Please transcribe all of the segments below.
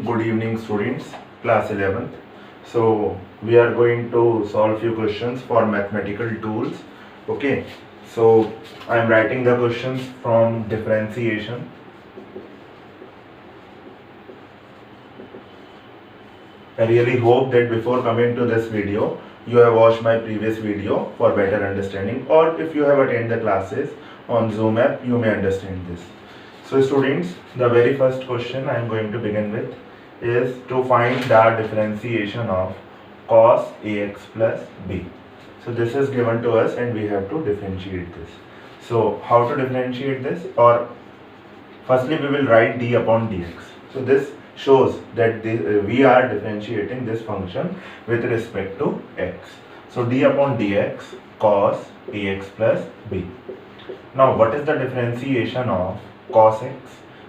Good evening students, class 11th. So we are going to solve few questions for mathematical tools. Okay, so I am writing the questions from differentiation. I really hope that before coming to this video, you have watched my previous video for better understanding, or if you have attended the classes on Zoom app, you may understand this. So students, the very first question I am going to begin with is to find the differentiation of cos ax plus b. So this is given to us and we have to differentiate this. So how to differentiate this? Or firstly we will write d upon dx. So this shows that we are differentiating this function with respect to x. So d upon dx cos ax plus b. Now what is the differentiation of cos x?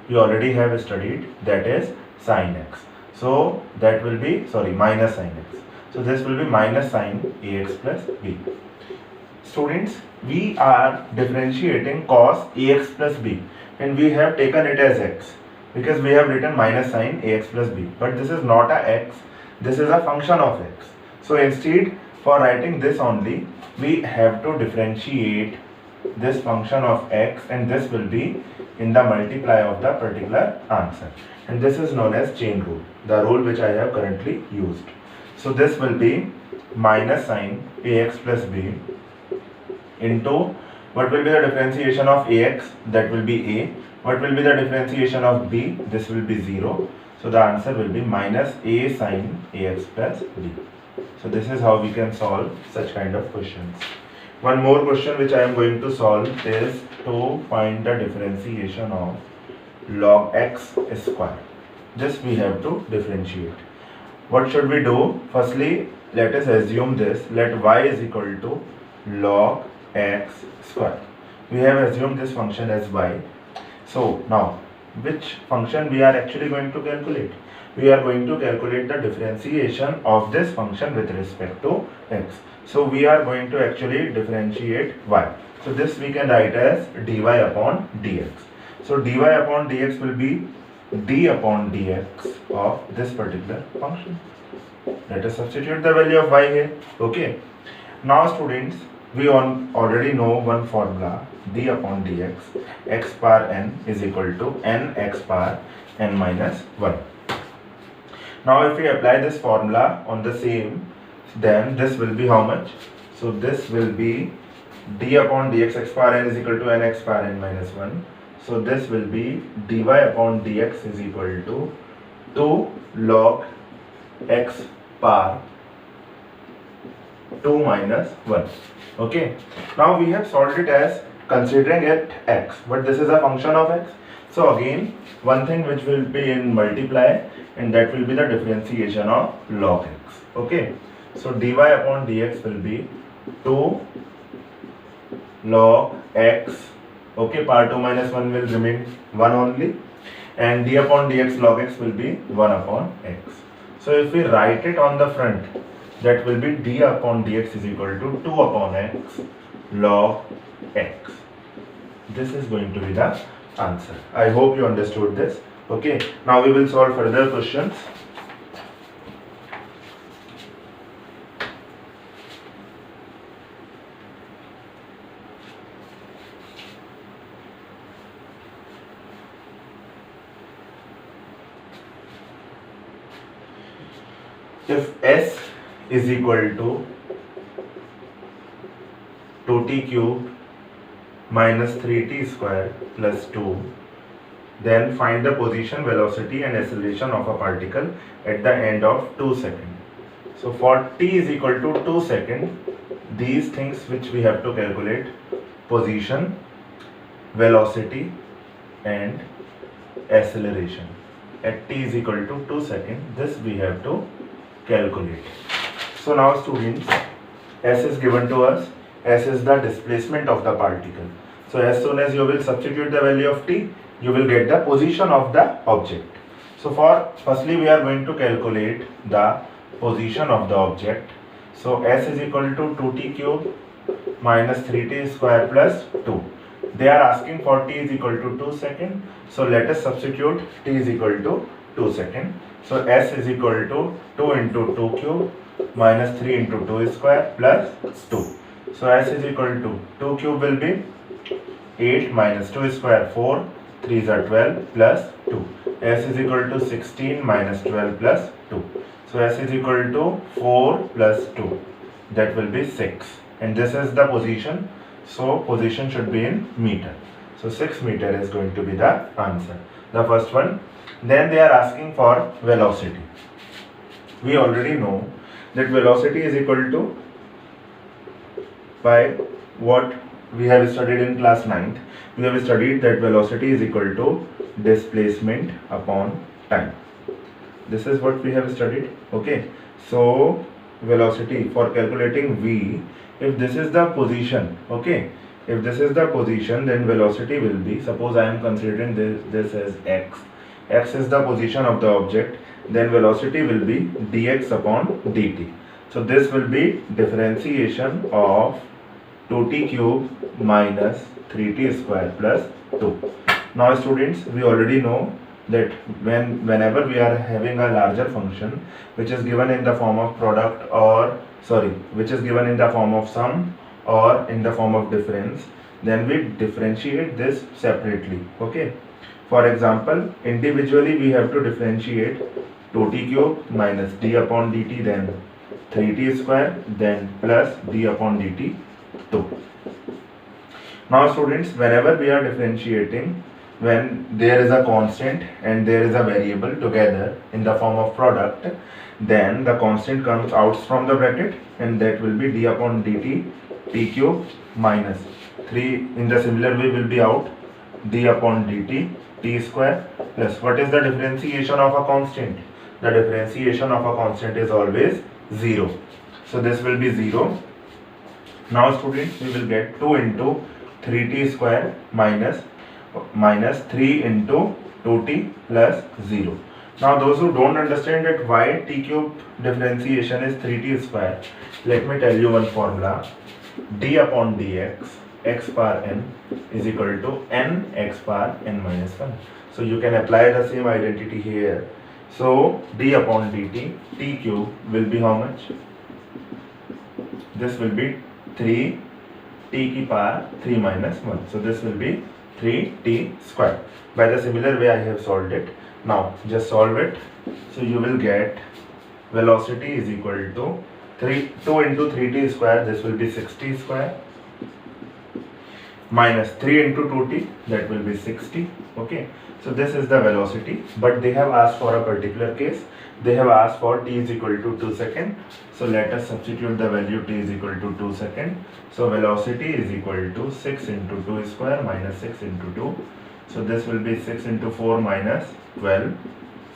You already have studied, that is sin x. So that will be, minus sin x. So this will be minus sin ax plus b. Students, we are differentiating cos ax plus b and we have taken it as x because we have written minus sin ax plus b. But this is not a x, this is a function of x. So instead, for writing this only, we have to differentiate this function of x and this will be in the multiply of the particular answer, and this is known as chain rule, the rule which I have currently used. So this will be minus sin ax plus b into what will be the differentiation of ax, that will be a. What will be the differentiation of b? This will be 0. So the answer will be minus a sin ax plus b. So this is how we can solve such kind of questions. One more question which I am going to solve is to find the differentiation of log x square. This we have to differentiate. What should we do? Firstly, let us assume this. Let y is equal to log x square. We have assumed this function as y. So now, which function we are actually going to calculate? We are going to calculate the differentiation of this function with respect to x. So we are going to actually differentiate y. So this we can write as dy upon dx. So dy upon dx will be d upon dx of this particular function. Let us substitute the value of y here. Okay. Now students, we already know one formula, d upon dx, x power n is equal to n x power n minus 1. Now if we apply this formula on the same, then this will be how much? So this will be d upon dx x power n is equal to n x power n minus 1. So this will be dy upon dx is equal to 2 log x power 2 minus 1. Okay. Now we have solved it as considering it x, but this is a function of x. So again, one thing which will be in multiply, and that will be the differentiation of log x. Okay. So dy upon dx will be 2 log x. Okay, power 2 minus 1 will remain 1 only, and d upon dx log x will be 1 upon x. So if we write it on the front, that will be d upon dx is equal to 2 upon x log x. This is going to be the answer. I hope you understood this. Okay, now we will solve further questions. If s is equal to 2t cubed minus 3t square plus 2, then find the position, velocity and acceleration of a particle at the end of 2 seconds. So for t is equal to 2 seconds, these things which we have to calculate: position, velocity and acceleration at t is equal to 2 seconds. This we have to calculate. So now students, s is given to us. S is the displacement of the particle. So as soon as you will substitute the value of t, you will get the position of the object. So firstly we are going to calculate the position of the object. So s is equal to 2t cube minus 3t square plus 2. They are asking for t is equal to 2 seconds. So let us substitute t is equal to 2 second. So s is equal to 2 into 2 cube minus 3 into 2 square plus 2. So s is equal to 2 cube will be 8 minus 2 square 4, 3s are 12 plus 2. S is equal to 16 minus 12 plus 2. So s is equal to 4 plus 2, that will be 6. And this is the position, so position should be in meter. So 6 meter is going to be the answer, the first one. Then they are asking for velocity. We already know that velocity is equal to, by what we have studied in class 9th, we have studied that velocity is equal to displacement upon time. This is what we have studied. Okay, so velocity, for calculating v, if this is the position, okay, if this is the position, then velocity will be, suppose I am considering this as x. X is the position of the object, then velocity will be dx upon dt. So this will be differentiation of 2t cube minus 3t square plus 2. Now students, we already know that whenever we are having a larger function which is given in the form of product, or sorry, which is given in the form of sum or in the form of difference, then we differentiate this separately. Okay, for example, individually we have to differentiate 2t cube minus d upon dt, then 3t square, then plus d upon dt 2. Now students, whenever we are differentiating, when there is a constant and there is a variable together in the form of product, then the constant comes out from the bracket, and that will be d upon dt t cube minus 3, in the similar way will be out d upon dt t square plus, what is the differentiation of a constant? The differentiation of a constant is always 0. So this will be 0. Now students, we will get 2 into 3t square minus 3 into 2t plus 0. Now those who don't understand that why t cube differentiation is 3t square, let me tell you one formula. D upon dx, x power n is equal to n x power n minus 1. So you can apply the same identity here. So d upon dt, t cube will be how much? This will be 3 t की power 3 minus 1. So this will be 3t square. By the similar way I have solved it. Now just solve it. So you will get velocity is equal to 2 into 3t square, this will be 6t square, minus 3 into 2t, that will be 60. Okay, so this is the velocity, but they have asked for a particular case. They have asked for t is equal to 2 seconds. So let us substitute the value t is equal to 2 seconds. So velocity is equal to 6 into 2 square minus 6 into 2. So this will be 6 into 4 minus 12.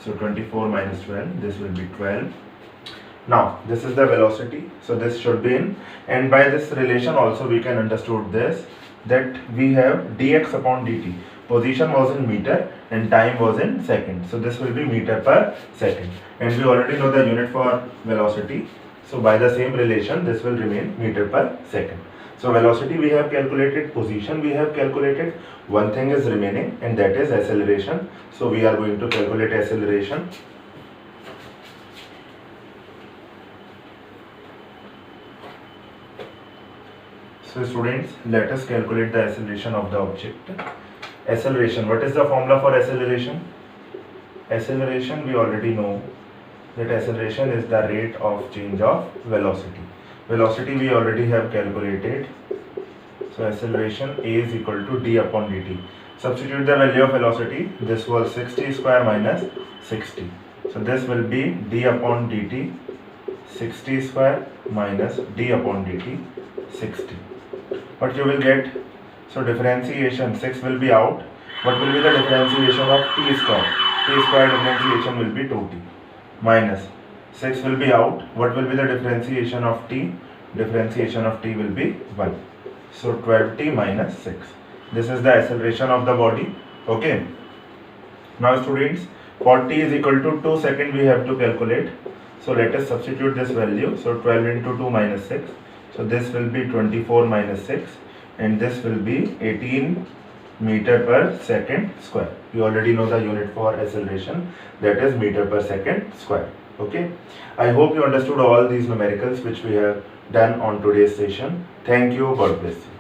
So 24 minus 12, this will be 12. Now this is the velocity, so this should be in, and by this relation also we can understood this, that we have dx upon dt. Position was in meter and time was in second, so this will be meter per second, and we already know the unit for velocity, so by the same relation this will remain meter per second. So velocity we have calculated, position we have calculated, one thing is remaining and that is acceleration. So we are going to calculate acceleration. So students, let us calculate the acceleration of the object. Acceleration, what is the formula for acceleration? Acceleration, we already know that acceleration is the rate of change of velocity. Velocity we already have calculated. So acceleration A is equal to d upon dt. Substitute the value of velocity. This was 60 square minus 60. So this will be d upon dt 60 square minus d upon dt 60. What you will get? So differentiation, 6 will be out. What will be the differentiation of t square? T square differentiation will be 2t. Minus 6 will be out. What will be the differentiation of t? Differentiation of t will be 1. So 12t minus 6. This is the acceleration of the body. Okay. Now students, for t is equal to 2 seconds we have to calculate. So let us substitute this value. So 12 into 2 minus 6. So this will be 24 minus 6. And this will be 18 meter per second square. You already know the unit for acceleration, that is meter per second square. Okay, I hope you understood all these numericals which we have done on today's session. Thank you. God bless you.